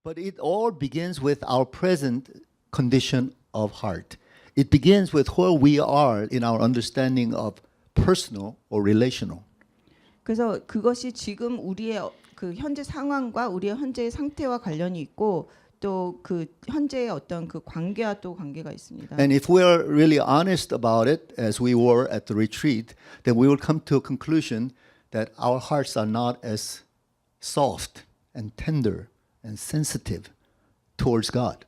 But it all begins with our present condition of heart. It begins with where we are in our understanding of personal or relational. 그래서 그것이 지금 우리의 그 현재 상황과 우리의 현재의 상태와 관련이 있고 또 그 현재의 어떤 그 관계와 또 관계가 있습니다. And if we are really honest about it, as we were at the retreat, then we will come to a conclusion that our hearts are not as soft and tender and sensitive towards God.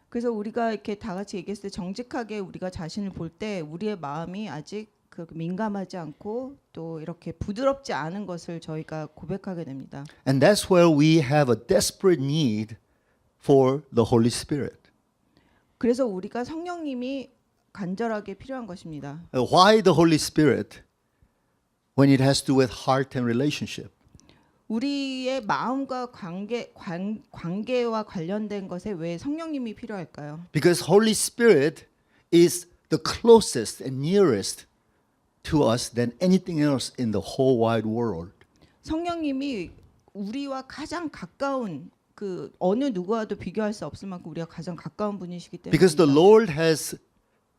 그래서 우리가 이렇게 다 같이 얘기했을 때 정직하게 우리가 자신을 볼 때 우리의 마음이 아직 그 민감하지 않고 또 이렇게 부드럽지 않은 것을 저희가 고백하게 됩니다. And that's where we have a desperate need for the Holy Spirit. 그래서 우리가 성령님이 간절하게 필요한 것입니다. Why the Holy Spirit when it has to do with heart and relationship? 우리의 마음과 관계와 관련된 것에 왜 성령님이 필요할까요? Because Holy Spirit is the closest and nearest to us than anything else in the whole wide world. 성령님이 우리와 가장 가까운 그 어느 누구와도 비교할 수 없을 만큼 우리가 가장 가까운 분이시기 Because the 때문입니다. Lord has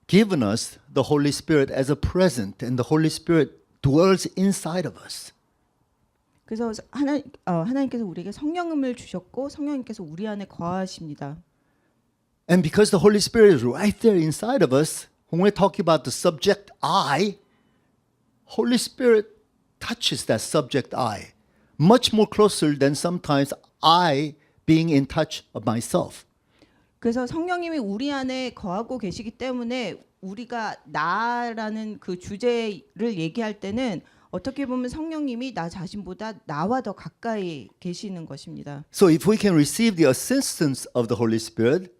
given us the Holy Spirit as a present, and the Holy Spirit dwells inside of us. 그래서 하나님께서 우리에게 성령님을 주셨고 성령님께서 우리 안에 거하십니다. And because the Holy Spirit is right there inside of us, when we're talking about the subject I, Holy Spirit touches that subject I much more closer than sometimes I being in touch of myself. 그래서 성령님이 우리 안에 거하고 계시기 때문에 우리가 나라는 그 주제를 얘기할 때는 어떻게 보면 성령님이 나 자신보다 나와 더 가까이 계시는 것입니다. So if we can receive the assistance of the Holy Spirit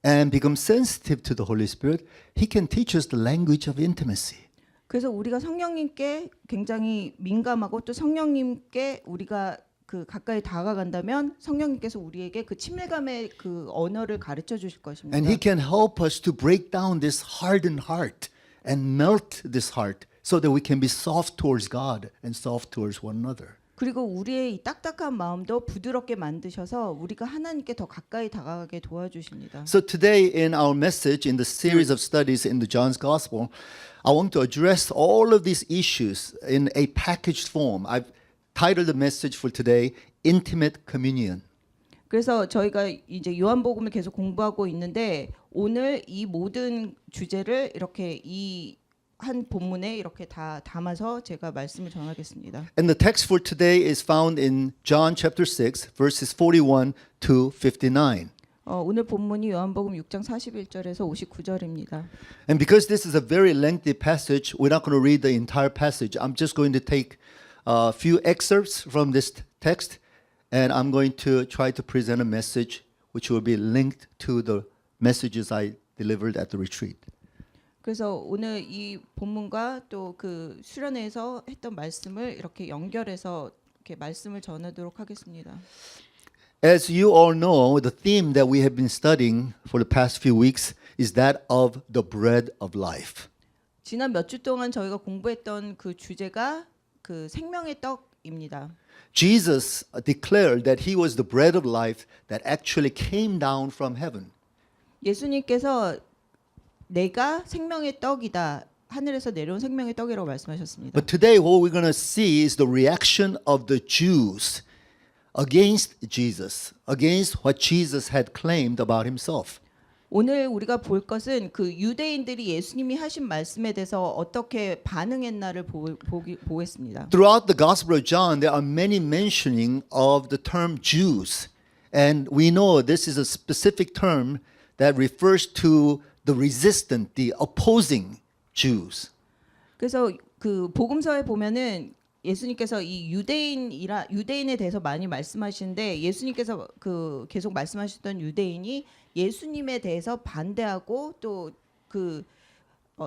and become sensitive to the Holy Spirit, He can teach us the language of intimacy. 그래서 우리가 성령님께 굉장히 민감하고 또 성령님께 우리가 그 가까이 다가간다면 성령님께서 우리에게 그 친밀감의 그 언어를 가르쳐 주실 것입니다. And He can help us to break down this hardened heart and melt this heart so that we can be soft towards God and soft towards one another. 그리고 우리의 이 딱딱한 마음도 부드럽게 만드셔서 우리가 하나님께 더 가까이 다가가게 도와주십니다. So today in our message in the series of studies in the John's Gospel, I want to address all of these issues in a packaged form. I've titled the message for today Intimate Communion. 그래서 저희가 이제 요한복음을 계속 공부하고 있는데 오늘 이 모든 주제를 이렇게 이 한 본문에 이렇게 다 담아서 제가 말씀을 전하겠습니다. And the text for today is found in John chapter 6 verses 41 to 59. 오늘 본문이 요한복음 6장 41절에서 59절입니다. And because this is a very lengthy passage, we're not going to read the entire passage. I'm just going to take a few excerpts from this text, and I'm going to try to present a message which will be linked to the messages I delivered at the retreat. 그래서 오늘 이 본문과 또 그 수련회에서 했던 말씀을 이렇게 연결해서 이렇게 말씀을 전하도록 하겠습니다. As you all know, the theme that we have been studying for the past few weeks is that of the bread of life. 지난 몇 주 동안 저희가 공부했던 그 주제가 그 생명의 떡입니다. Jesus declared that he was the bread of life that actually came down from heaven. 예수님께서 내가 생명의 떡이다. 하늘에서 내려온 생명의 떡이라고 말씀하셨습니다. But today what we're going to see is the reaction of the Jews against Jesus, against what Jesus had claimed about himself. 오늘 우리가 볼 것은 그 유대인들이 예수님이 하신 말씀에 대해서 어떻게 반응했나를 보겠습니다. Throughout the Gospel of John, there are many mentioning of the term Jews. And we know this is a specific term that refers to the resistant, the opposing Jews. 그래서 그 복음서에 보면은 예수님께서 이 유대인에 대해서 많이 말씀하시는데 예수님께서 그 계속 말씀하셨던 유대인이 예수님에 대해서 반대하고 또 그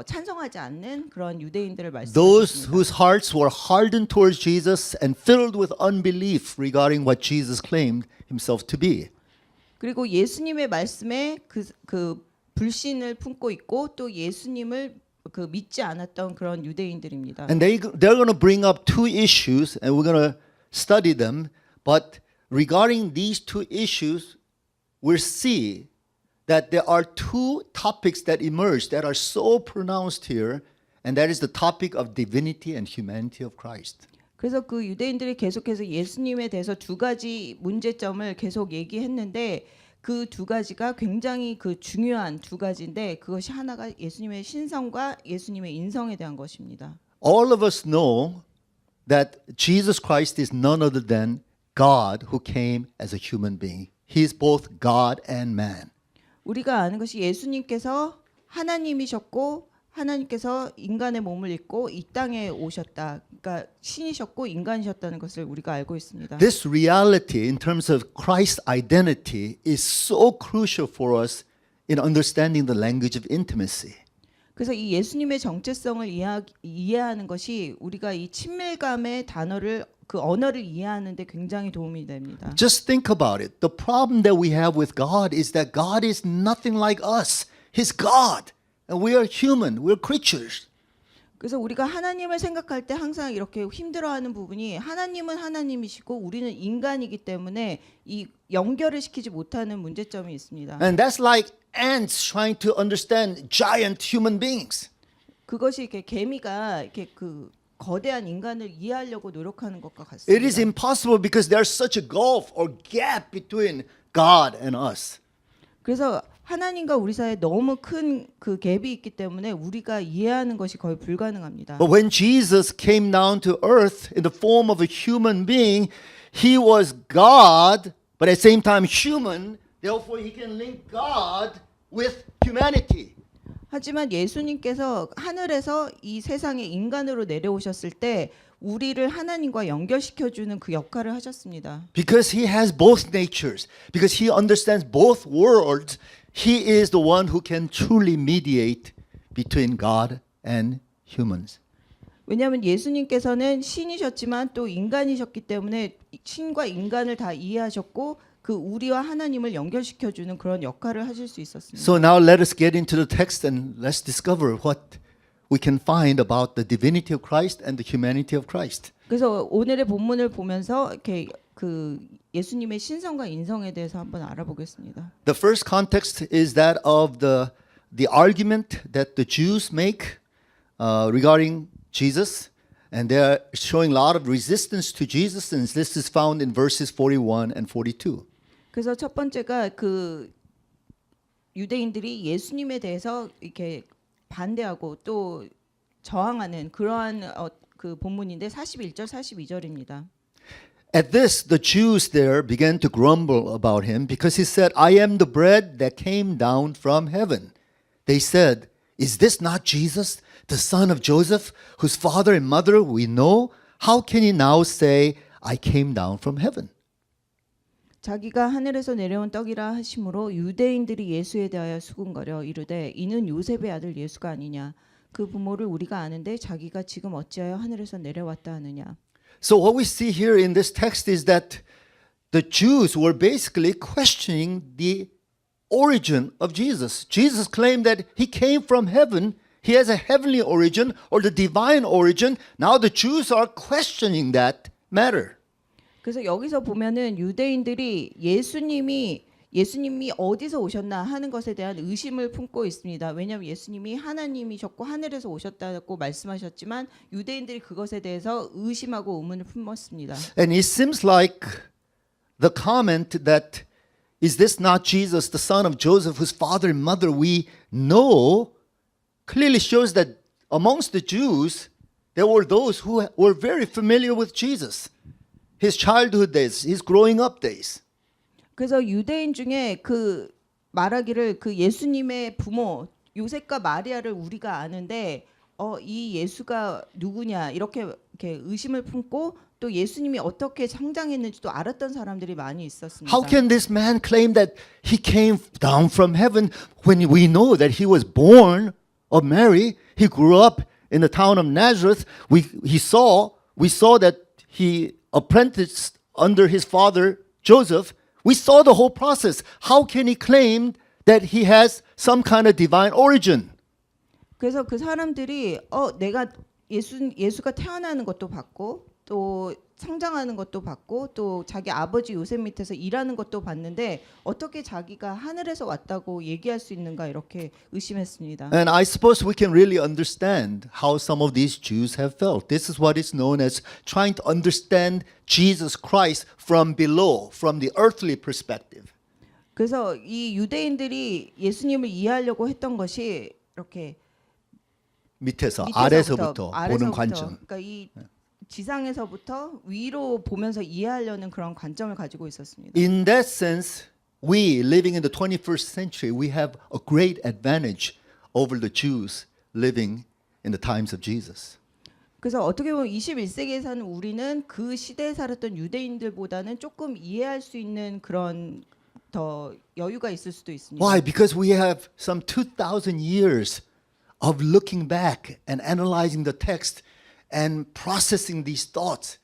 찬성하지 않는 그런 유대인들을 Those 말씀하셨습니다. whose hearts were hardened towards Jesus and filled with unbelief regarding what Jesus claimed himself to be. 그리고 예수님의 말씀에 그 불신을 품고 있고 또 예수님을 그 믿지 않았던 그런 유대인들입니다. And they're going to bring up two issues and we're going to study them. But regarding these two issues, we'll see that there are two topics that emerge that are so pronounced here, and that is the topic of divinity and humanity of Christ. 그래서 그 유대인들이 계속해서 예수님에 대해서 두 가지 문제점을 계속 얘기했는데 그 두 가지가 굉장히 그 중요한 두 가지인데 그것이 하나가 예수님의 신성과 예수님의 인성에 대한 것입니다. All of us know that Jesus Christ is none other than God who came as a human being. He is both God and man. 우리가 아는 것이 예수님께서 하나님이셨고 하나님께서 인간의 몸을 입고 이 땅에 오셨다. 그러니까 신이셨고 인간이셨다는 것을 우리가 알고 있습니다. This reality in terms of Christ's identity is so crucial for us in understanding the language of intimacy. 그래서 이 예수님의 정체성을 이해하는 것이 우리가 이 친밀감의 단어를 그 언어를 이해하는 데 굉장히 도움이 됩니다. Just think about it. The problem that we have with God is that God is nothing like us. He's God. And we are human. We're creatures. 그래서 우리가 하나님을 생각할 때 항상 이렇게 힘들어하는 부분이 하나님은 하나님이시고 우리는 인간이기 때문에 이 연결을 시키지 못하는 문제점이 있습니다. And that's like ants trying to understand giant human beings. 그것이 이렇게 개미가 이렇게 그 거대한 인간을 이해하려고 노력하는 것과 같습니다. It is impossible because there's such a gulf or gap between God and us. 그래서 하나님과 우리 사이에 너무 큰 그 갭이 있기 때문에 우리가 이해하는 것이 거의 불가능합니다. But when Jesus came down to earth in the form of a human being, he was God, but at the same time human. Therefore, he can link God with humanity. 하지만 예수님께서 하늘에서 이 세상에 인간으로 내려오셨을 때 우리를 하나님과 연결시켜주는 그 역할을 하셨습니다. Because he has both natures, because he understands both worlds, he is the one who can truly mediate between God and humans. 왜냐하면 예수님께서는 신이셨지만 또 인간이셨기 때문에 신과 인간을 다 이해하셨고 그 우리와 하나님을 연결시켜주는 그런 역할을 하실 수 있었습니다. So now let us get into the text and let's discover what we can find about the divinity of Christ and the humanity of Christ. 그래서 오늘의 본문을 보면서 이렇게 그 예수님의 신성과 인성에 대해서 한번 알아보겠습니다. The first context is that of the argument that the Jews make regarding Jesus, and they are showing a lot of resistance to Jesus, and this is found in verses 41 and 42. 그래서 첫 번째가 그 유대인들이 예수님에 대해서 이렇게 반대하고 또 저항하는 그러한 그 본문인데 41절 42절입니다. At this, the Jews there began to grumble about him because he said, I am the bread that came down from heaven. They said, Is this not Jesus, the son of Joseph, whose father and mother we know? How can he now say, I came down from heaven? 자기가 하늘에서 내려온 떡이라 하심으로 유대인들이 예수에 대하여 수군거려 이르되 이는 요셉의 아들 예수가 아니냐 그 부모를 우리가 아는데 자기가 지금 어찌하여 하늘에서 내려왔다 하느냐. So what we see here in this text is that the Jews were basically questioning the origin of Jesus. Jesus claimed that he came from heaven. He has a heavenly origin or the divine origin. Now the Jews are questioning that matter. 그래서 여기서 보면은 유대인들이 예수님이 어디서 오셨나 하는 것에 대한 의심을 품고 있습니다. 왜냐하면 예수님이 하나님이셨고 하늘에서 오셨다고 말씀하셨지만 유대인들이 그것에 대해서 의심하고 의문을 품었습니다. And it seems like the comment that is this not Jesus, the son of Joseph, whose father and mother we know, clearly shows that amongst the Jews there were those who were very familiar with Jesus. His childhood days, his growing up days. 그래서 유대인 중에 그 말하기를 그 예수님의 부모 요셉과 마리아를 우리가 아는데 이 예수가 누구냐 이렇게 의심을 품고 또 예수님이 어떻게 성장했는지도 알았던 사람들이 많이 있었습니다. How can this man claim that he came down from heaven when we know that he was born of Mary? He grew up in the town of Nazareth. We saw that he apprenticed under his father Joseph. We saw the whole process. How can he claim that he has some kind of divine origin? 그래서 그 사람들이 내가 예수가 태어나는 것도 봤고 또 성장하는 것도 봤고 또 자기 아버지 요셉 밑에서 일하는 것도 봤는데 어떻게 자기가 하늘에서 왔다고 얘기할 수 있는가 이렇게 의심했습니다. And I suppose we can really understand how some of these Jews have felt. This is what is known as trying to understand Jesus Christ from below, from the earthly perspective. 그래서 이 유대인들이 예수님을 이해하려고 했던 것이 이렇게 밑에서, 밑에서부터, 아래서부터 보는 관점. 그러니까 이 지상에서부터 위로 보면서 이해하려는 그런 관점을 가지고 있었습니다. In that sense, we living in the 21st century, we have a great advantage over the Jews living in the times of Jesus. 그래서 어떻게 보면 21세기에 사는 우리는 그 시대에 살았던 유대인들보다는 조금 이해할 수 있는 그런 더 여유가 있을 수도 있습니다. Why? Because we have some 2,000 years of looking back and analyzing the text and processing these thoughts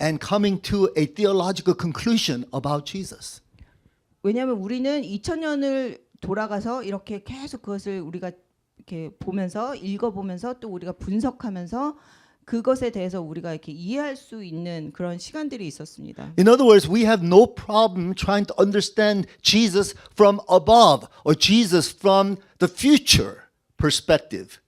and coming to a theological conclusion about Jesus. 왜냐하면 우리는 2000년을 돌아가서 이렇게 계속 그것을 우리가 이렇게 보면서 읽어보면서 또 우리가 분석하면서 그것에 대해서 우리가 이렇게 이해할 수 있는 그런 시간들이 있었습니다. In other words, we have no problem trying to understand Jesus from above or Jesus from the future perspective.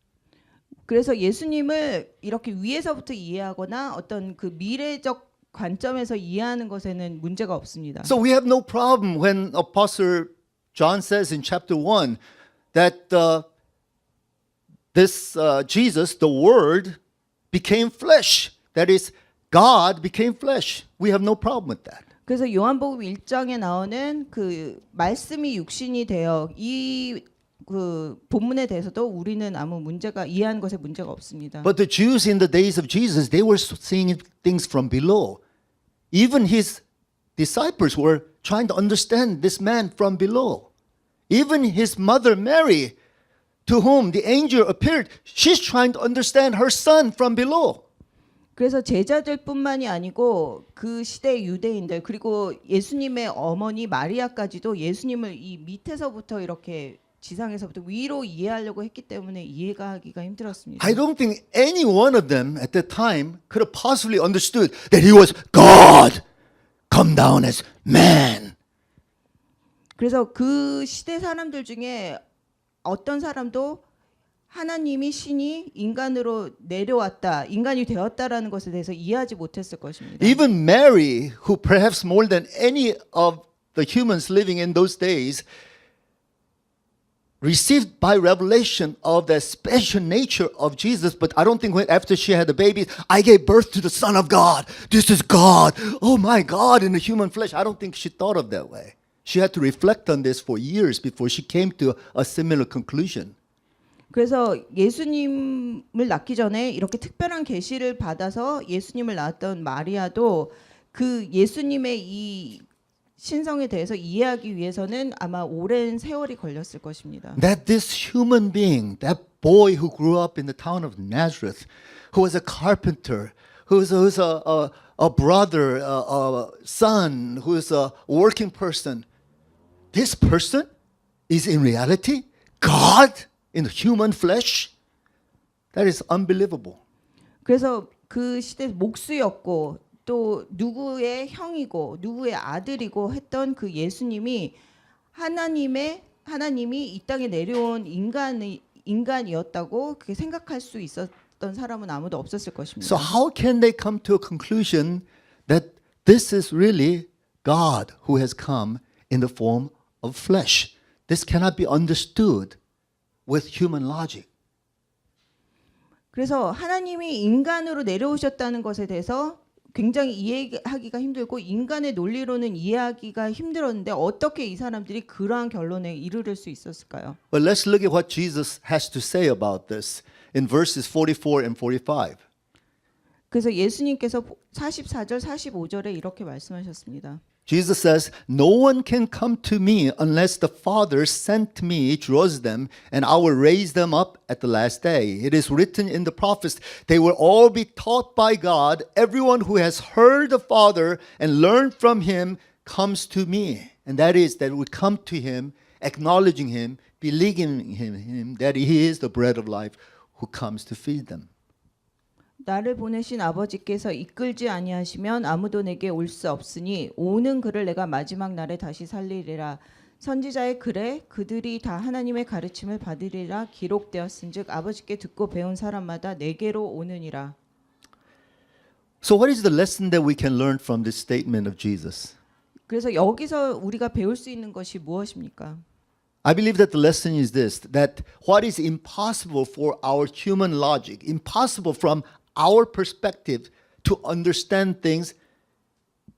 그래서 예수님을 이렇게 위에서부터 이해하거나 어떤 그 미래적 관점에서 이해하는 것에는 문제가 없습니다. So we have no problem when Apostle John says in chapter 1 that this Jesus, the Word, became flesh. That is, God became flesh. We have no problem with that. 그래서 요한복음 1장에 나오는 그 말씀이 육신이 되어 이 그 본문에 대해서도 우리는 아무 문제가 이해하는 것에 문제가 없습니다. But the Jews in the days of Jesus, they were seeing things from below. Even his disciples were trying to understand this man from below. Even his mother Mary, to whom the angel appeared, she's trying to understand her son from below. 그래서 제자들뿐만이 아니고 그 시대 유대인들 그리고 예수님의 어머니 마리아까지도 예수님을 이 밑에서부터 이렇게 지상에서부터 위로 이해하려고 했기 때문에 이해가 하기가 힘들었습니다. I don't think any one of them at that time could have possibly understood that he was God come down as man. 그래서 그 시대 사람들 중에 어떤 사람도 하나님이 신이 인간으로 내려왔다, 인간이 되었다라는 것에 대해서 이해하지 못했을 것입니다. Even Mary, who perhaps more than any of the humans living in those days, received by revelation of the special nature of Jesus, but I don't think when, after she had the baby, I gave birth to the Son of God. This is God. Oh my God, in the human flesh. I don't think she thought of that way. She had to reflect on this for years before she came to a similar conclusion. 그래서 예수님을 낳기 전에 이렇게 특별한 계시를 받아서 예수님을 낳았던 마리아도 그 예수님의 이 신성에 대해서 이해하기 위해서는 아마 오랜 세월이 걸렸을 것입니다. That this human being, that boy who grew up in the town of Nazareth, who was a carpenter, who was a brother, a son, who is a working person, this person is in reality God in human flesh? That is unbelievable. 그래서 그 시대 목수였고 또 누구의 형이고 누구의 아들이고 했던 그 예수님이 하나님이 이 땅에 내려온 인간이었다고 그렇게 생각할 수 있었던 사람은 아무도 없었을 것입니다. So how can they come to a conclusion that this is really God who has come in the form of flesh? This cannot be understood with human logic. 그래서 하나님이 인간으로 내려오셨다는 것에 대해서 굉장히 이해하기가 힘들고 인간의 논리로는 이해하기가 힘들었는데 어떻게 이 사람들이 그러한 결론에 이르를 수 있었을까요? But let's look at what Jesus has to say about this in verses 44 and 45. 그래서 예수님께서 44절 45절에 이렇게 말씀하셨습니다. Jesus says, "No one can come to me unless the Father sent me draws them, and I will raise them up at the last day. It is written in the prophets, they will all be taught by God. Everyone who has heard the Father and learned from him comes to me." And that is that we come to him, acknowledging him, believing him that he is the bread of life who comes to feed them. 나를 보내신 아버지께서 이끌지 아니하시면 아무도 내게 올 수 없으니 오는 그를 내가 마지막 날에 다시 살리리라. 선지자의 글에 그들이 다 하나님의 가르침을 받으리라 기록되었은즉 아버지께 듣고 배운 사람마다 내게로 오느니라. So what is the lesson that we can learn from this statement of Jesus? 그래서 여기서 우리가 배울 수 있는 것이 무엇입니까? I believe that the lesson is this, that what is impossible for our human logic, impossible from our perspective to understand things,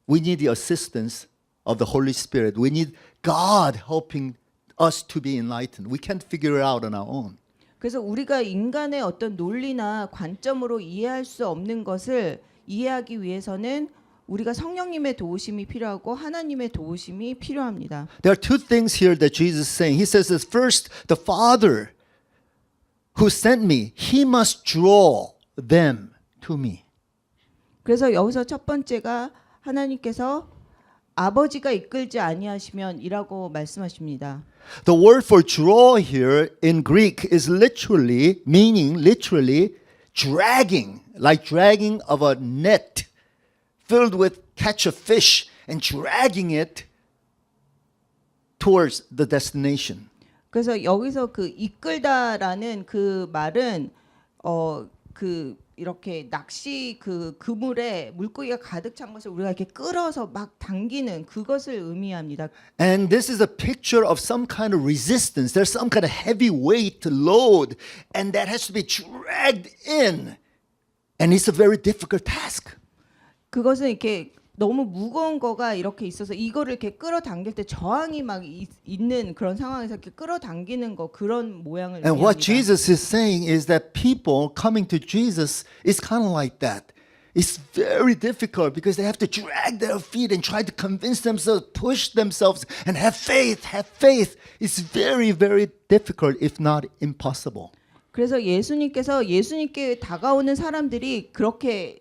we need the assistance of the Holy Spirit. We need God helping us to be enlightened. We can't figure it out on our own. 그래서 우리가 인간의 어떤 논리나 관점으로 이해할 수 없는 것을 이해하기 위해서는 우리가 성령님의 도우심이 필요하고 하나님의 도우심이 필요합니다. There are two things here that Jesus is saying. He says this, first, the Father who sent me, he must draw them to me. 그래서 여기서 첫 번째가 하나님께서 아버지가 이끌지 아니하시면이라고 말씀하십니다. The word for draw here in Greek is literally, meaning literally dragging, like dragging of a net filled with catch of fish and dragging it towards the destination. 그래서 여기서 그 이끌다라는 그 말은 이렇게 낚시 그 그물에 물고기가 가득 찬 것을 우리가 이렇게 끌어서 막 당기는 그것을 의미합니다. And this is a picture of some kind of resistance. There's some kind of heavy weight to load, and that has to be dragged in. And it's a very difficult task. 그것은 이렇게 너무 무거운 거가 이렇게 있어서 이거를 이렇게 끌어당길 때 저항이 막 있는 그런 상황에서 이렇게 끌어당기는 거 그런 모양을 And what 의미합니다. Jesus is saying is that people coming to Jesus is kind of like that. It's very difficult because they have to drag their feet and try to convince themselves, push themselves, and have faith, have faith. It's very, very difficult, if not impossible. 그래서 예수님께 다가오는 사람들이 그렇게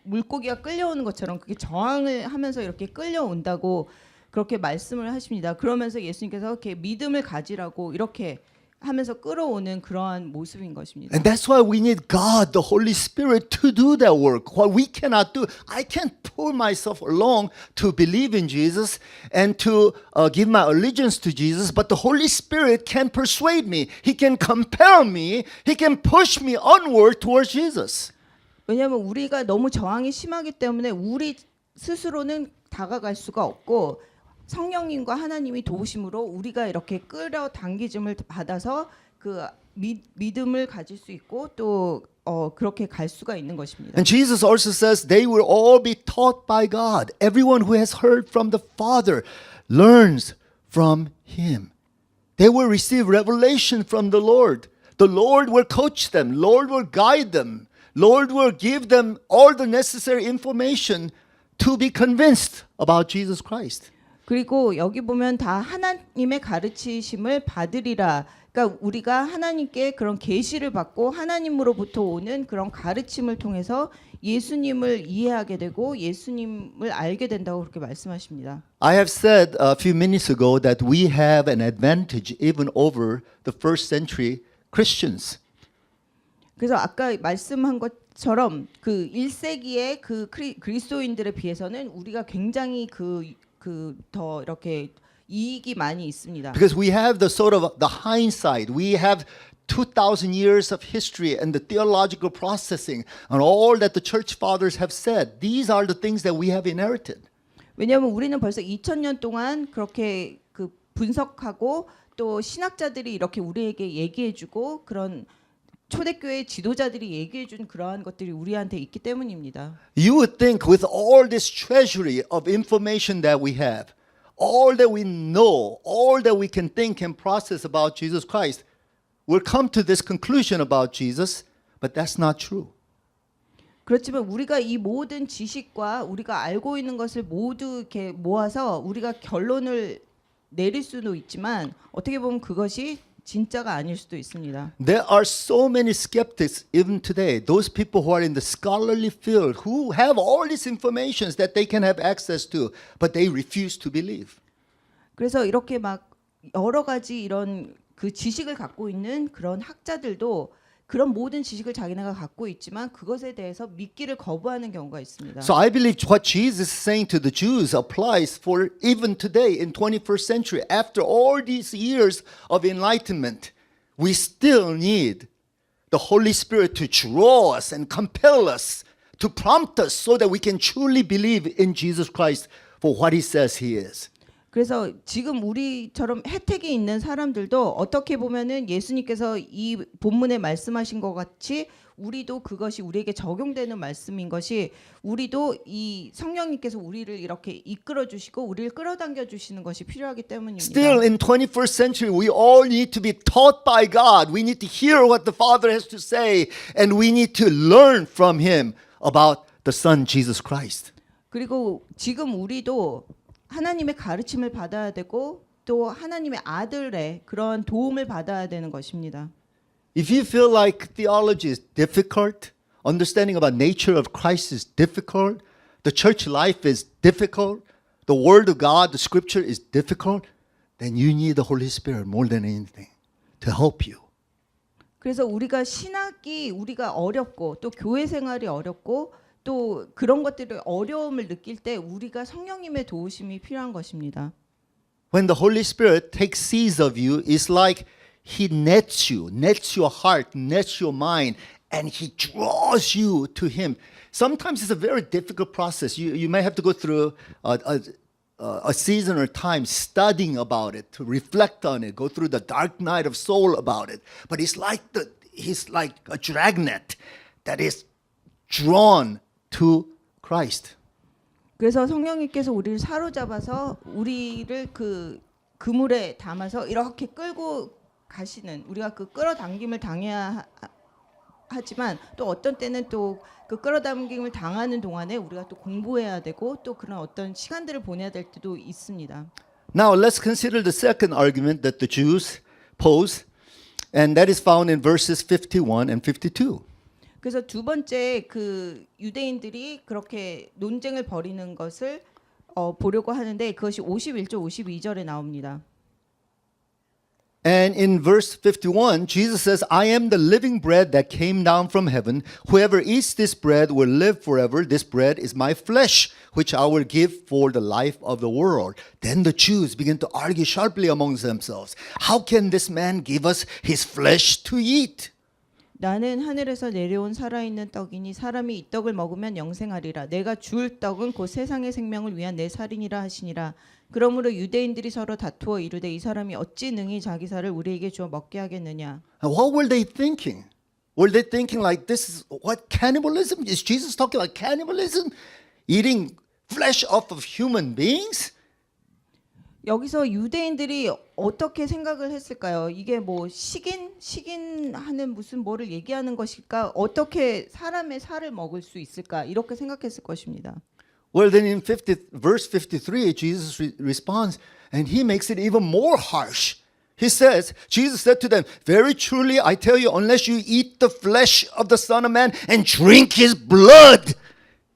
물고기가 끌려오는 것처럼 그게 저항을 하면서 이렇게 끌려온다고 그렇게 말씀을 하십니다. 그러면서 예수님께서 이렇게 믿음을 가지라고 이렇게 하면서 끌어오는 그러한 모습인 것입니다. And that's why we need God, the Holy Spirit, to do that work. What we cannot do, I can't pull myself along to believe in Jesus and to give my allegiance to Jesus, but the Holy Spirit can persuade me. He can compel me. He can push me onward towards Jesus. 왜냐하면 우리가 너무 저항이 심하기 때문에 우리 스스로는 다가갈 수가 없고 성령님과 하나님이 도우심으로 우리가 이렇게 끌어당기심을 받아서 그 믿음을 가질 수 있고 또 그렇게 갈 수가 있는 것입니다. And Jesus also says they will all be taught by God. Everyone who has heard from the Father learns from him. They will receive revelation from the Lord. The Lord will coach them. Lord will guide them. Lord will give them all the necessary information to be convinced about Jesus Christ. 그리고 여기 보면 다 하나님의 가르치심을 받으리라. 그러니까 우리가 하나님께 그런 계시를 받고 하나님으로부터 오는 그런 가르침을 통해서 예수님을 이해하게 되고 예수님을 알게 된다고 그렇게 말씀하십니다. I have said a few minutes ago that we have an advantage even over the first century Christians. 그래서 아까 말씀한 것처럼 그 1세기의 그 그리스도인들에 비해서는 우리가 굉장히 더 이렇게 이익이 많이 있습니다. Because we have the sort of the hindsight. We have 2,000 years of history and the theological processing and all that the church fathers have said. These are the things that we have inherited. 왜냐하면 우리는 벌써 2000년 동안 그렇게 그 분석하고 또 신학자들이 이렇게 우리에게 얘기해주고 그런 초대교회 지도자들이 얘기해준 그러한 것들이 우리한테 있기 때문입니다. You would think with all this treasury of information that we have, all that we know, all that we can think and process about Jesus Christ, we'll come to this conclusion about Jesus, but that's not true. 그렇지만 우리가 이 모든 지식과 우리가 알고 있는 것을 모두 이렇게 모아서 우리가 결론을 내릴 수도 있지만 어떻게 보면 그것이 진짜가 아닐 수도 있습니다. There are so many skeptics even today. Those people who are in the scholarly field who have all these informations that they can have access to, but they refuse to believe. 그래서 이렇게 막 여러 가지 이런 그 지식을 갖고 있는 그런 학자들도 그런 모든 지식을 자기네가 갖고 있지만 그것에 대해서 믿기를 거부하는 경우가 있습니다. So I believe what Jesus is saying to the Jews applies for even today in 21st century. After all these years of enlightenment, we still need the Holy Spirit to draw us and compel us, to prompt us so that we can truly believe in Jesus Christ for what he says he is. 그래서 지금 우리처럼 혜택이 있는 사람들도 어떻게 보면은 예수님께서 이 본문에 말씀하신 것 같이 우리도 그것이 우리에게 적용되는 말씀인 것이 우리도 이 성령님께서 우리를 이렇게 이끌어 주시고 우리를 끌어당겨 주시는 것이 필요하기 때문입니다. Still in 21st century, we all need to be taught by God. We need to hear what the Father has to say, and we need to learn from him about the Son, Jesus Christ. 그리고 지금 우리도 하나님의 가르침을 받아야 되고 또 하나님의 아들의 그런 도움을 받아야 되는 것입니다. If you feel like theology is difficult, understanding about nature of Christ is difficult, the church life is difficult, the word of God, the scripture is difficult, then you need the Holy Spirit more than anything to help you. 그래서 우리가 신학이 우리가 어렵고 또 교회 생활이 어렵고 또 그런 것들을 어려움을 느낄 때 우리가 성령님의 도우심이 필요한 것입니다. When the Holy Spirit takes seeds of you, it's like he nets you, nets your heart, nets your mind, and he draws you to him. Sometimes it's a very difficult process. You may have to go through a season or time studying about it, to reflect on it, go through the dark night of soul about it. But he's like a dragnet that is drawn to Christ. 그래서 성령님께서 우리를 사로잡아서 우리를 그 그물에 담아서 이렇게 끌고 가시는 우리가 그 끌어당김을 당해야 하지만 또 어떤 때는 또 그 끌어당김을 당하는 동안에 우리가 또 공부해야 되고 또 그런 어떤 시간들을 보내야 될 때도 있습니다. Now let's consider the second argument that the Jews pose, and that is found in verses 51 and 52. 그래서 두 번째 그 유대인들이 그렇게 논쟁을 벌이는 것을 보려고 하는데 그것이 51절 52절에 나옵니다. And in verse 51, Jesus says, I am the living bread that came down from heaven. Whoever eats this bread will live forever. This bread is my flesh, which I will give for the life of the world. Then the Jews begin to argue sharply amongst themselves. How can this man give us his flesh to eat? 나는 하늘에서 내려온 살아있는 떡이니 사람이 이 떡을 먹으면 영생하리라. 내가 줄 떡은 곧 세상의 생명을 위한 내 살이니라 하시니라. 그러므로 유대인들이 서로 다투어 이르되 이 사람이 어찌 능히 자기 살을 우리에게 주어 먹게 하겠느냐. And what were they thinking? Were they thinking like this is what cannibalism? Is Jesus talking like cannibalism? Eating flesh off of human beings? 여기서 유대인들이 어떻게 생각을 했을까요? 이게 뭐 식인하는 무슨 뭐를 얘기하는 것일까? 어떻게 사람의 살을 먹을 수 있을까? 이렇게 생각했을 것입니다. Well, then in verse 53, Jesus responds, and he makes it even more harsh. He says, Jesus said to them, very truly I tell you, unless you eat the flesh of the Son of Man and drink his blood,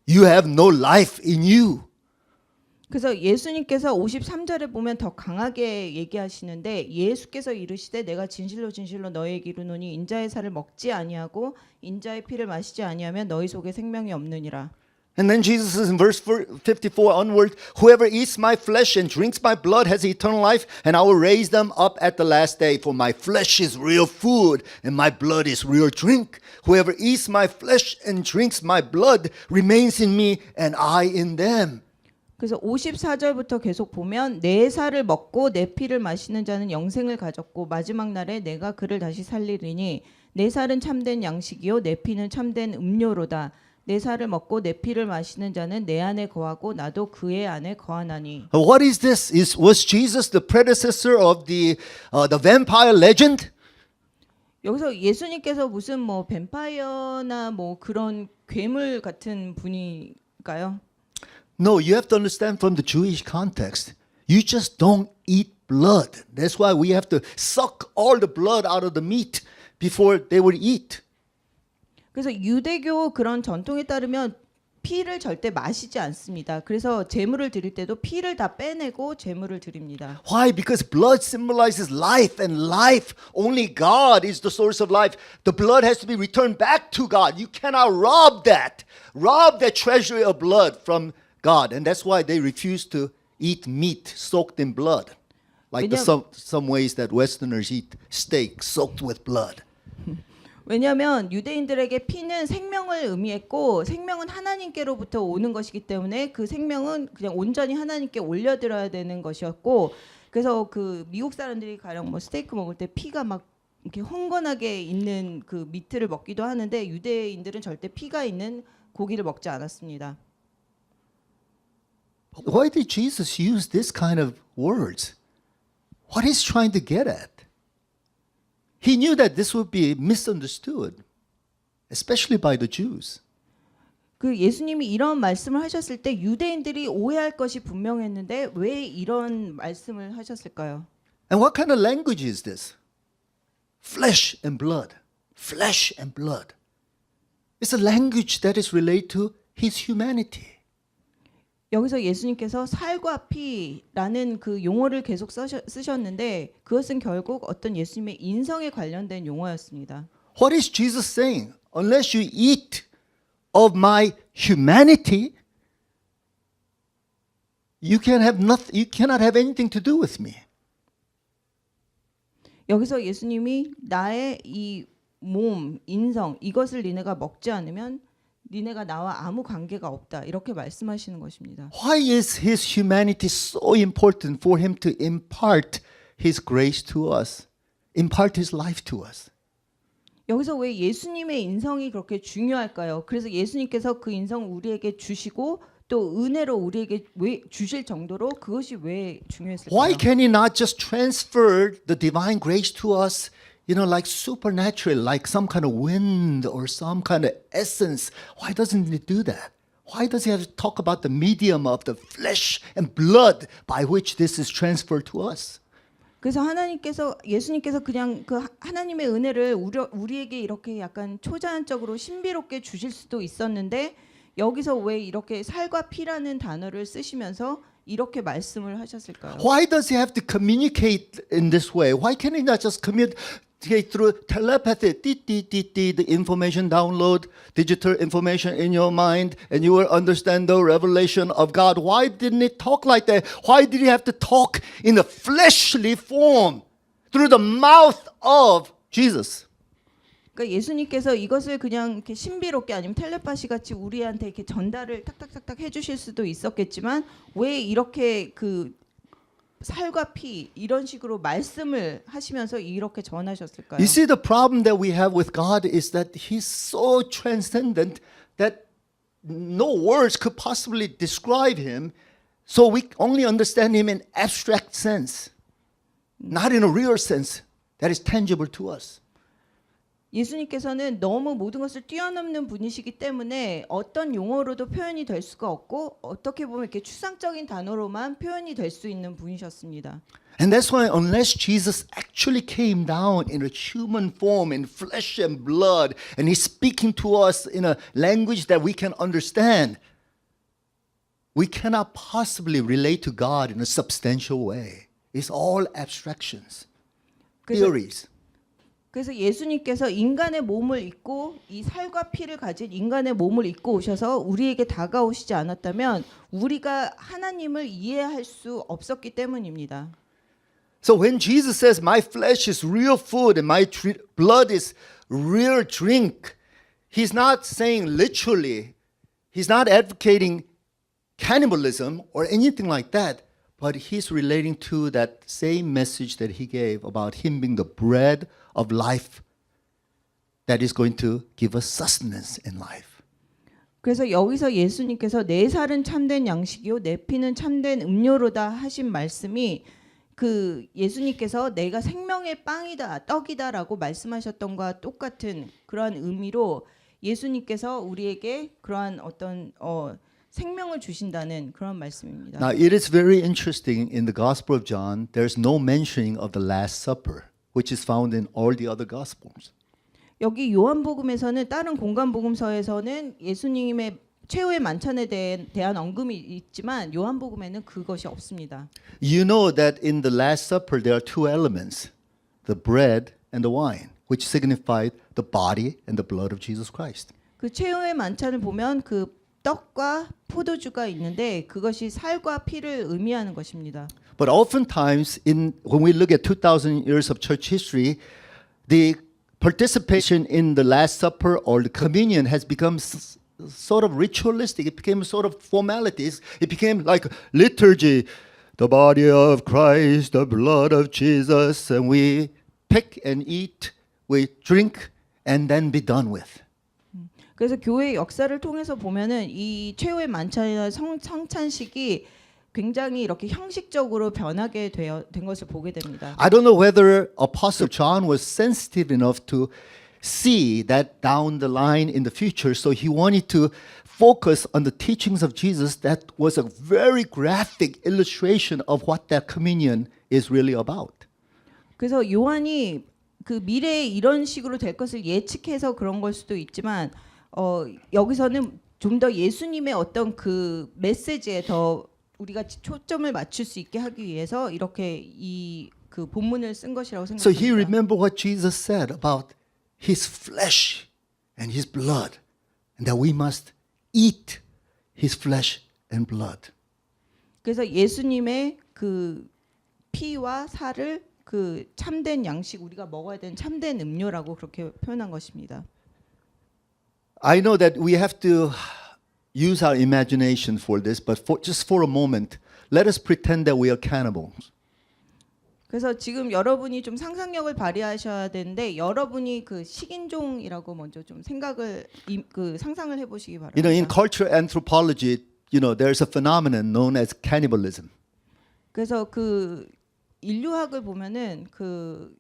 you have no life in you. 그래서 예수님께서 53절에 보면 더 강하게 얘기하시는데 예수께서 이르시되 내가 진실로 진실로 너희에게 이르노니 인자의 살을 먹지 아니하고 인자의 피를 마시지 아니하면 너희 속에 생명이 없느니라. And then Jesus says in verse 54 onward, whoever eats my flesh and drinks my blood has eternal life, and I will raise them up at the last day. For my flesh is real food, and my blood is real drink. Whoever eats my flesh and drinks my blood remains in me, and I in them. 그래서 54절부터 계속 보면 내 살을 먹고 내 피를 마시는 자는 영생을 가졌고 마지막 날에 내가 그를 다시 살리리니 내 살은 참된 양식이요 내 피는 참된 음료로다. 내 살을 먹고 내 피를 마시는 자는 내 안에 거하고 나도 그의 안에 거하나니. What is this? Was Jesus the predecessor of the vampire legend? 여기서 예수님께서 무슨 뭐 뱀파이어나 뭐 그런 괴물 같은 분일까요? No, you have to understand from the Jewish context. You just don't eat blood. That's why we have to suck all the blood out of the meat before they would eat. 그래서 유대교 그런 전통에 따르면 피를 절대 마시지 않습니다. 그래서 제물을 드릴 때도 피를 다 빼내고 제물을 드립니다. Why? Because blood symbolizes life, and life, only God is the source of life. The blood has to be returned back to God. You cannot rob that treasury of blood from God. And that's why they refuse to eat meat soaked in blood. Like some ways that Westerners eat steak soaked with blood. 왜냐하면 유대인들에게 피는 생명을 의미했고 생명은 하나님께로부터 오는 것이기 때문에 그 생명은 그냥 온전히 하나님께 올려드려야 되는 것이었고 그래서 그 미국 사람들이 가령 뭐 스테이크 먹을 때 피가 막 이렇게 헝건하게 있는 그 미트를 먹기도 하는데 유대인들은 절대 피가 있는 고기를 먹지 않았습니다. Why did Jesus use this kind of words? What is he trying to get at? He knew that this would be misunderstood, especially by the Jews. 그 예수님이 이런 말씀을 하셨을 때 유대인들이 오해할 것이 분명했는데 왜 이런 말씀을 하셨을까요? And what kind of language is this? Flesh and blood. Flesh and blood. It's a language that is related to his humanity. 여기서 예수님께서 살과 피라는 그 용어를 계속 쓰셨는데 그것은 결국 어떤 예수님의 인성에 관련된 용어였습니다. What is Jesus saying? Unless you eat of my humanity, you cannot have anything to do with me. 여기서 예수님이 나의 이 몸, 인성 이것을 니네가 먹지 않으면 니네가 나와 아무 관계가 없다. 이렇게 말씀하시는 것입니다. Why is his humanity so important for him to impart his grace to us, impart his life to us? 여기서 왜 예수님의 인성이 그렇게 중요할까요? 그래서 예수님께서 그 인성을 우리에게 주시고 또 은혜로 우리에게 왜 주실 정도로 그것이 왜 중요했을까요? Why can he not just transfer the divine grace to us, like supernatural, like some kind of wind or some kind of essence? Why doesn't he do that? Why does he have to talk about the medium of the flesh and blood by which this is transferred to us? 그래서 예수님께서 그냥 그 하나님의 은혜를 우리에게 이렇게 약간 초자연적으로 신비롭게 주실 수도 있었는데 여기서 왜 이렇게 살과 피라는 단어를 쓰시면서 이렇게 말씀을 하셨을까요? Why does he have to communicate in this way? Why can't he not just communicate through telepathy? The information download, digital information in your mind, and you will understand the revelation of God. Why didn't he talk like that? Why did he have to talk in a fleshly form through the mouth of Jesus? 그러니까 예수님께서 이것을 그냥 이렇게 신비롭게 아니면 텔레파시 같이 우리한테 이렇게 전달을 탁탁탁탁 해주실 수도 있었겠지만 왜 이렇게 그 살과 피 이런 식으로 말씀을 하시면서 이렇게 전하셨을까요? You see, the problem that we have with God is that He's so transcendent that no words could possibly describe Him. So we only understand Him in abstract sense, not in a real sense that is tangible to us. 예수님께서는 너무 모든 것을 뛰어넘는 분이시기 때문에 어떤 용어로도 표현이 될 수가 없고 어떻게 보면 이렇게 추상적인 단어로만 표현이 될 수 있는 분이셨습니다. And that's why unless Jesus actually came down in a human form, in flesh and blood, and He's speaking to us in a language that we can understand, we cannot possibly relate to God in a substantial way. It's all abstractions, theories. 그래서 예수님께서 인간의 몸을 입고 이 살과 피를 가진 인간의 몸을 입고 오셔서 우리에게 다가오시지 않았다면 우리가 하나님을 이해할 수 없었기 때문입니다. So when Jesus says, "My flesh is real food and my blood is real drink," He's not saying literally. He's not advocating cannibalism or anything like that. But He's relating to that same message that He gave about Him being the bread of life that is going to give us sustenance in life. 그래서 여기서 예수님께서 내 살은 참된 양식이요 내 피는 참된 음료로다 하신 말씀이 그 예수님께서 내가 생명의 빵이다 떡이다라고 말씀하셨던 것과 똑같은 그러한 의미로 예수님께서 우리에게 그러한 어떤 생명을 주신다는 그런 말씀입니다. Now it is very interesting in the Gospel of John. There's no mentioning of the Last Supper, which is found in all the other Gospels. 여기 요한복음에서는 다른 공간복음서에서는 예수님의 최후의 만찬에 대한 언급이 있지만 요한복음에는 그것이 없습니다. You know that in the Last Supper there are two elements, the bread and the wine, which signified the body and the blood of Jesus Christ. 그 최후의 만찬을 보면 그 떡과 포도주가 있는데 그것이 살과 피를 의미하는 것입니다. But oftentimes, when we look at 2,000 years of church history, the participation in the Last Supper or the communion has become sort of ritualistic. It became sort of formalities. It became like liturgy, the body of Christ, the blood of Jesus, and we pick and eat, we drink, and then be done with. 그래서 교회의 역사를 통해서 보면은 이 최후의 만찬이나 성찬식이 굉장히 이렇게 형식적으로 변하게 된 것을 보게 됩니다. I don't know whether Apostle John was sensitive enough to see that down the line in the future, so he wanted to focus on the teachings of Jesus that was a very graphic illustration of what that communion is really about. 그래서 요한이 그 미래에 이런 식으로 될 것을 예측해서 그런 걸 수도 있지만 여기서는 좀 더 예수님의 어떤 그 메시지에 더 우리가 초점을 맞출 수 있게 하기 위해서 이렇게 이 그 본문을 쓴 것이라고 So he 생각합니다. remembered what Jesus said about his flesh and his blood, and that we must eat his flesh and blood. 그래서 예수님의 그 피와 살을 그 참된 양식 우리가 먹어야 되는 참된 음료라고 그렇게 표현한 것입니다. I know that we have to use our imagination for this, but just for a moment, let us pretend that we are cannibals. 그래서 지금 여러분이 좀 상상력을 발휘하셔야 되는데 여러분이 그 식인종이라고 먼저 좀 그 상상을 해보시기 바랍니다. You know, in cultural anthropology, there's a phenomenon known as cannibalism. 그래서 그 인류학을 보면은 그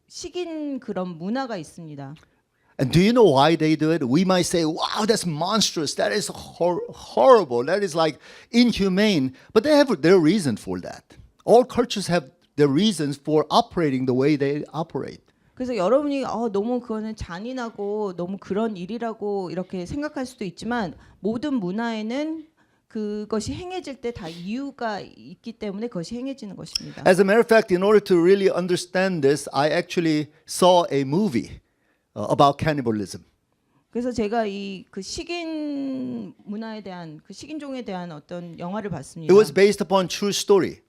식인 그런 문화가 있습니다. And do you know why they do it? We might say, wow, that's monstrous. That is horrible. That is like inhumane. But they have their reason for that. All cultures have their reasons for operating the way they operate. 그래서 여러분이 너무 그거는 잔인하고 너무 그런 일이라고 이렇게 생각할 수도 있지만 모든 문화에는 그것이 행해질 때 다 이유가 있기 때문에 그것이 행해지는 것입니다. As a matter of fact, in order to really understand this, I actually saw a movie about cannibalism. 그래서 제가 이 그 식인 문화에 대한 그 식인종에 대한 어떤 영화를 봤습니다. It was based upon true story.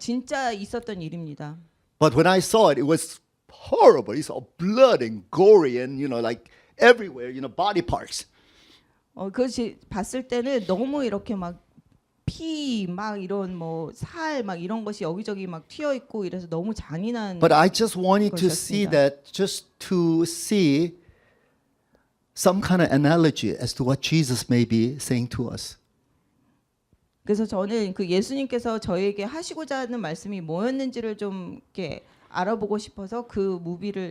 진짜 있었던 일입니다. But when I saw it, it was horrible. It's all blood and gory and, like everywhere, body parts. 그것이 봤을 때는 너무 이렇게 막 피 막 이런 뭐 살 막 이런 것이 여기저기 막 튀어 있고 이래서 너무 잔인한. But I just wanted to see 것이었습니다. that, just to see some kind of analogy as to what Jesus may be saying to us. 그래서 저는 그 예수님께서 저에게 하시고자 하는 말씀이 뭐였는지를 좀 이렇게 알아보고 싶어서 그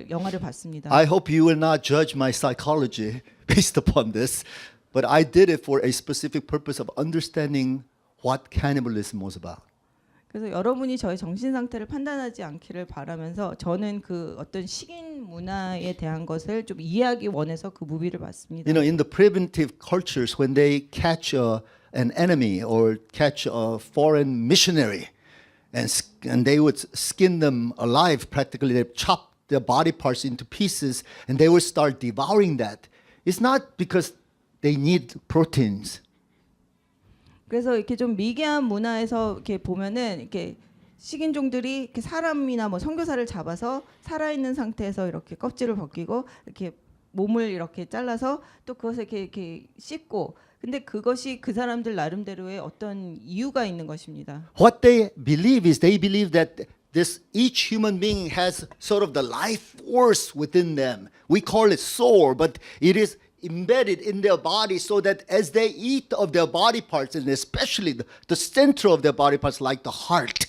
영화를 봤습니다. I hope you will not judge my psychology based upon this, but I did it for a specific purpose of understanding what cannibalism was about. 그래서 여러분이 저의 정신 상태를 판단하지 않기를 바라면서 저는 그 어떤 식인 문화에 대한 것을 좀 이해하기 원해서 그 무비를 봤습니다. In the primitive cultures, when they catch an enemy or catch a foreign missionary, and they would skin them alive, practically, they chop their body parts into pieces, and they would start devouring that. It's not because they need proteins. 그래서 이렇게 좀 미개한 문화에서 이렇게 보면은 이렇게 식인종들이 이렇게 사람이나 뭐 선교사를 잡아서 살아있는 상태에서 이렇게 껍질을 벗기고 이렇게 몸을 이렇게 잘라서 또 그것을 이렇게 씹고 근데 그것이 그 사람들 나름대로의 어떤 이유가 있는 것입니다. What they believe is they believe that each human being has sort of the life force within them. We call it soul, but it is embedded in their body so that as they eat of their body parts, and especially the center of their body parts like the heart,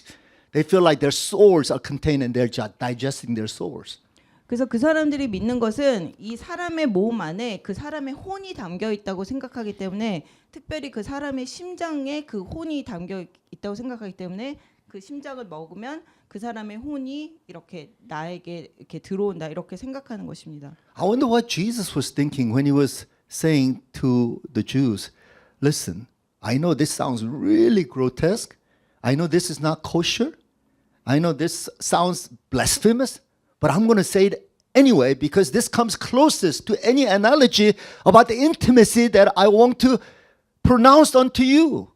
they feel like their souls are contained and they're digesting their souls. 그래서 그 사람들이 믿는 것은 이 사람의 몸 안에 그 사람의 혼이 담겨 있다고 생각하기 때문에 특별히 그 사람의 심장에 그 혼이 담겨 있다고 생각하기 때문에 그 심장을 먹으면 그 사람의 혼이 이렇게 나에게 이렇게 들어온다 이렇게 생각하는 것입니다. I wonder what Jesus was thinking when he was saying to the Jews, listen, I know this sounds really grotesque. I know this is not kosher. I know this sounds blasphemous, but I'm going to say it anyway because this comes closest to any analogy about the intimacy that I want to pronounce unto you.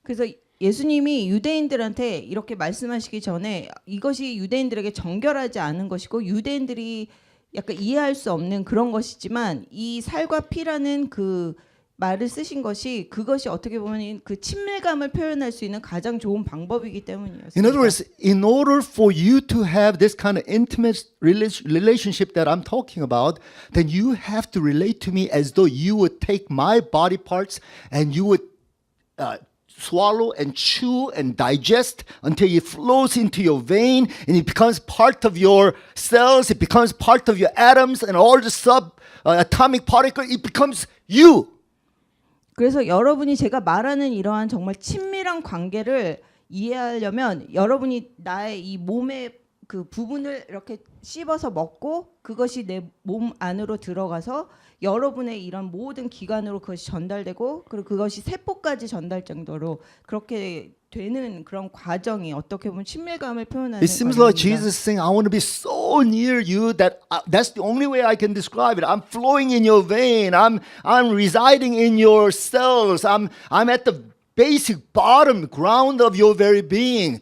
그래서 예수님이 유대인들한테 이렇게 말씀하시기 전에 이것이 유대인들에게 정결하지 않은 것이고 유대인들이 약간 이해할 수 없는 그런 것이지만 이 살과 피라는 그 말을 쓰신 것이 그것이 어떻게 보면 그 친밀감을 표현할 수 있는 가장 좋은 방법이기 때문이었습니다. In other words, in order for you to have this kind of intimate relationship that I'm talking about, then you have to relate to me as though you would take my body parts and you would swallow and chew and digest until it flows into your vein and it becomes part of your cells, it becomes part of your atoms and all the atomic particles, it becomes you. 그래서 여러분이 제가 말하는 이러한 정말 친밀한 관계를 이해하려면 여러분이 나의 이 몸의 그 부분을 이렇게 씹어서 먹고 그것이 내 몸 안으로 들어가서 여러분의 이런 모든 기관으로 그것이 전달되고 그리고 그것이 세포까지 전달 정도로 그렇게 되는 그런 과정이 어떻게 보면 친밀감을 표현하는 It seems like 과정입니다. Jesus is saying, I want to be so near you that that's the only way I can describe it. I'm flowing in your vein. I'm residing in your cells. I'm at the basic bottom ground of your very being.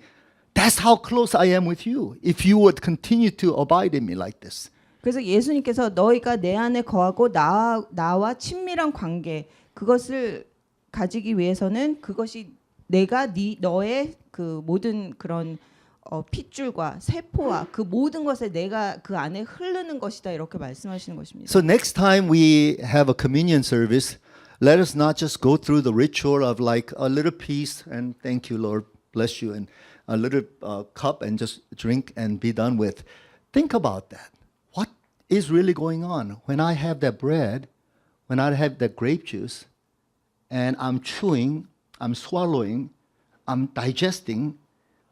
That's how close I am with you. If you would continue to abide in me like this. 그래서 예수님께서 너희가 내 안에 거하고 나와 친밀한 관계 그것을 가지기 위해서는 그것이 내가 너의 그 모든 그런 핏줄과 세포와 그 모든 것에 내가 그 안에 흐르는 것이다 이렇게 말씀하시는 것입니다. So next time we have a communion service, let us not just go through the ritual of like a little piece and thank you, Lord, bless you, and a little cup and just drink and be done with. Think about that. What is really going on when I have that bread, when I have that grape juice, and I'm chewing, I'm swallowing, I'm digesting?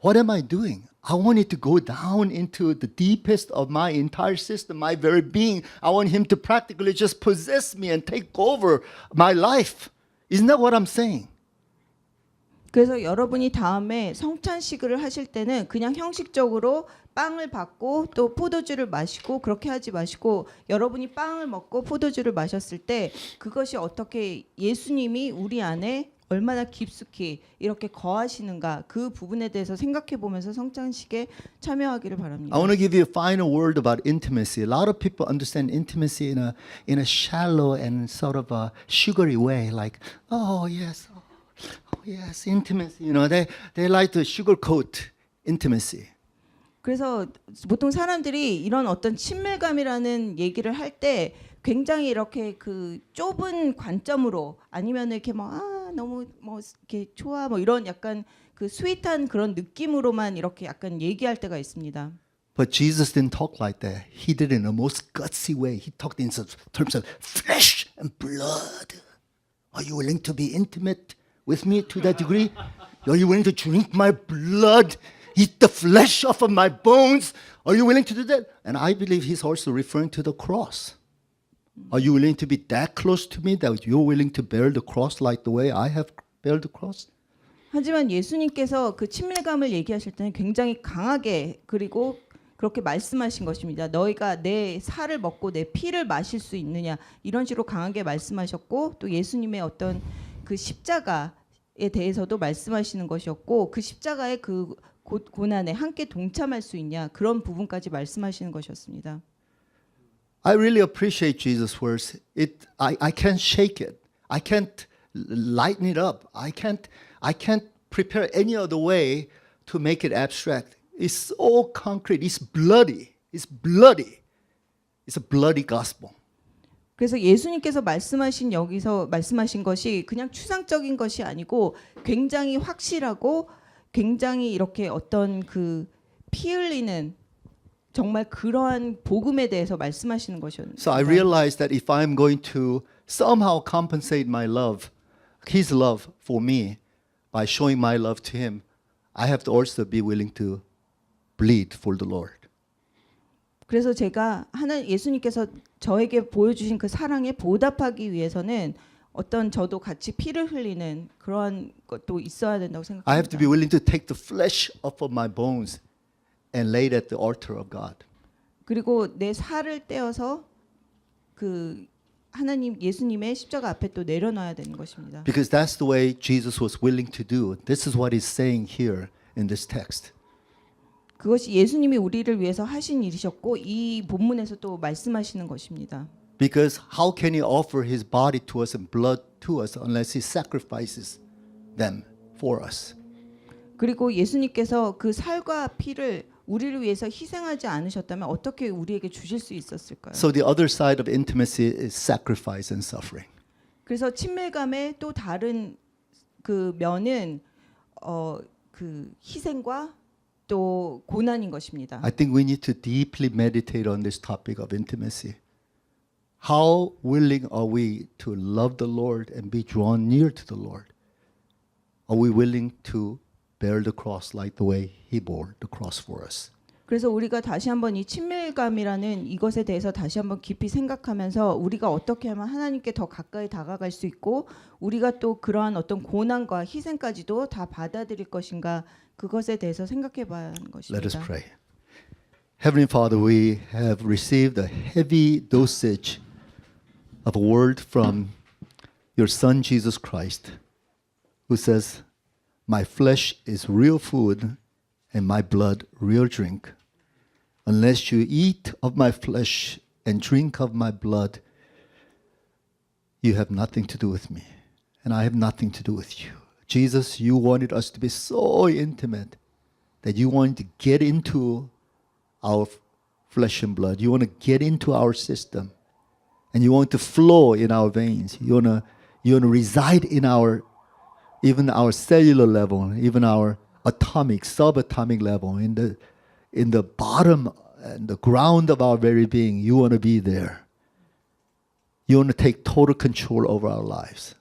What am I doing? I want it to go down into the deepest of my entire system, my very being. I want him to practically just possess me and take over my life. Isn't that what I'm saying? 그래서 여러분이 다음에 성찬식을 하실 때는 그냥 형식적으로 빵을 받고 또 포도주를 마시고 그렇게 하지 마시고 여러분이 빵을 먹고 포도주를 마셨을 때 그것이 어떻게 예수님이 우리 안에 얼마나 깊숙이 이렇게 거하시는가 그 부분에 대해서 생각해 보면서 성찬식에 참여하기를 바랍니다. I want to give you a final word about intimacy. A lot of people understand intimacy in a shallow and sort of a sugary way, like, oh yes, intimacy. You know, they like to sugarcoat intimacy. 그래서 보통 사람들이 이런 어떤 친밀감이라는 얘기를 할 때 굉장히 이렇게 그 좁은 관점으로 아니면 이렇게 너무 이렇게 좋아 이런 약간 그 스윗한 그런 느낌으로만 이렇게 약간 얘기할 때가 있습니다. But Jesus didn't talk like that. He did it in the most gutsy way. He talked in terms of flesh and blood. Are you willing to be intimate with me to that degree? Are you willing to drink my blood, eat the flesh off of my bones? Are you willing to do that? And I believe he's also referring to the cross. Are you willing to be that close to me that you're willing to bear the cross like the way I have bared the cross? 하지만 예수님께서 그 친밀감을 얘기하실 때는 굉장히 강하게 그리고 그렇게 말씀하신 것입니다. 너희가 내 살을 먹고 내 피를 마실 수 있느냐 이런 식으로 강하게 말씀하셨고 또 예수님의 어떤 그 십자가에 대해서도 말씀하시는 것이었고 그 십자가의 그 고난에 함께 동참할 수 있냐 그런 부분까지 말씀하시는 것이었습니다. I really appreciate Jesus' words. I can't shake it. I can't lighten it up. I can't prepare any other way to make it abstract. It's so concrete. It's bloody. It's bloody. It's a bloody gospel. 그래서 예수님께서 여기서 말씀하신 것이 그냥 추상적인 것이 아니고 굉장히 확실하고 굉장히 이렇게 어떤 그 피 흘리는 정말 그러한 복음에 대해서 말씀하시는 것이었습니다. So I realized that if I'm going to somehow compensate my love, His love for me, by showing my love to Him, I have to also be willing to bleed for the Lord. 그래서 제가 예수님께서 저에게 보여주신 그 사랑에 보답하기 위해서는 어떤 저도 같이 피를 흘리는 그런 것도 있어야 된다고 I have to be 생각합니다. willing to take the flesh off of my bones and lay it at the altar of God. 그리고 내 살을 떼어서 그 하나님 예수님의 십자가 앞에 또 내려놔야 되는 것입니다. Because that's the way Jesus was willing to do. This is what he's saying here in this text. 그것이 예수님이 우리를 위해서 하신 일이셨고 이 본문에서 또 말씀하시는 것입니다. Because how can he offer his body to us and blood to us unless he sacrifices them for us? 그리고 예수님께서 그 살과 피를 우리를 위해서 희생하지 않으셨다면 어떻게 우리에게 주실 수 있었을까요? So the other side of intimacy is sacrifice and suffering. 그래서 친밀감의 또 다른 그 면은 그 희생과 또 고난인 것입니다. I think we need to deeply meditate on this topic of intimacy. How willing are we to love the Lord and be drawn near to the Lord? Are we willing to bear the cross like the way he bore the cross for us? 그래서 우리가 다시 한번 이 친밀감이라는 이것에 대해서 다시 한번 깊이 생각하면서 우리가 어떻게 하면 하나님께 더 가까이 다가갈 수 있고 우리가 또 그러한 어떤 고난과 희생까지도 다 받아들일 것인가 그것에 대해서 생각해 봐야 하는 Let us 것입니다. pray. Heavenly Father, we have received a heavy dosage of a word from your Son, Jesus Christ, who says, "My flesh is real food and my blood real drink. Unless you eat of my flesh and drink of my blood, you have nothing to do with me, and I have nothing to do with you." Jesus, you wanted us to be so intimate that you wanted to get into our flesh and blood. You want to get into our system, and you want to flow in our veins. You want to reside in our, even our cellular level, even our atomic, subatomic level, in the bottom and the ground of our very being. You want to be there. You want to take total control over our lives.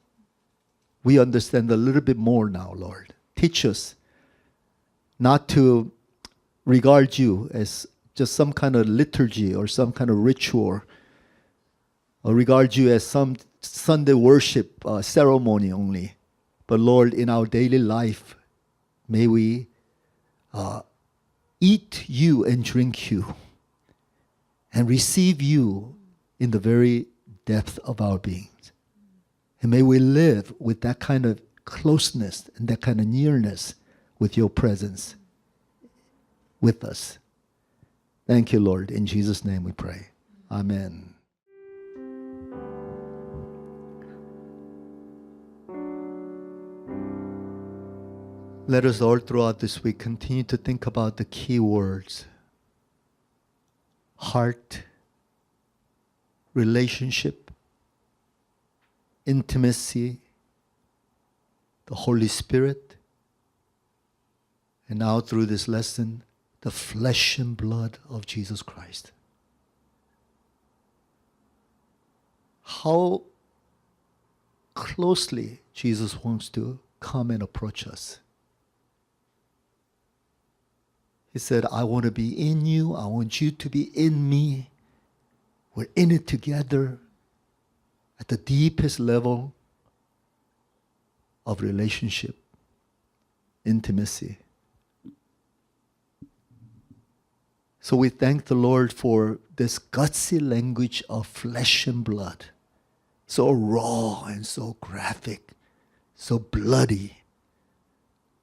We understand a little bit more now, Lord. Teach us not to regard you as just some kind of liturgy or some kind of ritual, or regard you as some Sunday worship ceremony only. But Lord, in our daily life, may we eat you and drink you and receive you in the very depth of our beings. And may we live with that kind of closeness and that kind of nearness with your presence with us. Thank you, Lord. In Jesus' name we pray. Amen. Let us all throughout this week continue to think about the key words: heart, relationship, intimacy, the Holy Spirit, and now through this lesson, the flesh and blood of Jesus Christ. How closely Jesus wants to come and approach us. He said, "I want to be in you. I want you to be in me. We're in it together at the deepest level of relationship, intimacy." So we thank the Lord for this gutsy language of flesh and blood, so raw and so graphic, so bloody.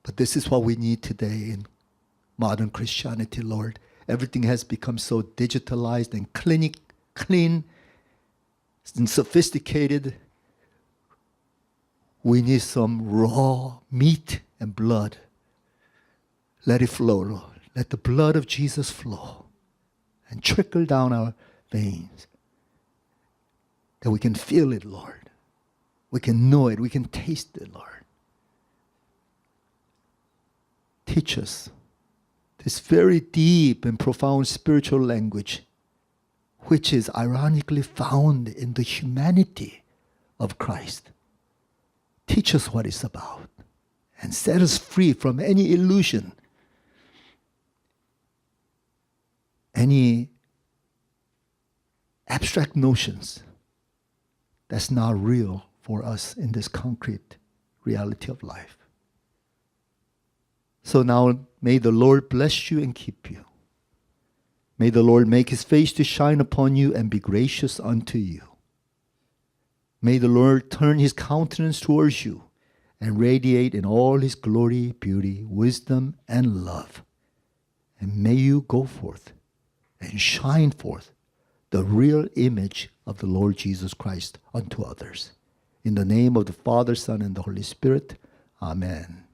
But this is what we need today in modern Christianity, Lord. Everything has become so digitalized and clean and sophisticated. We need some raw meat and blood. Let it flow, Lord. Let the blood of Jesus flow and trickle down our veins, that we can feel it, Lord. We can know it. We can taste it, Lord. Teach us this very deep and profound spiritual language, which is ironically found in the humanity of Christ. Teach us what it's about and set us free from any illusion, any abstract notions that's not real for us in this concrete reality of life. So now may the Lord bless you and keep you. May the Lord make his face to shine upon you and be gracious unto you. May the Lord turn his countenance towards you and radiate in all his glory, beauty, wisdom, and love. And may you go forth and shine forth the real image of the Lord Jesus Christ unto others. In the name of the Father, Son, and the Holy Spirit, amen.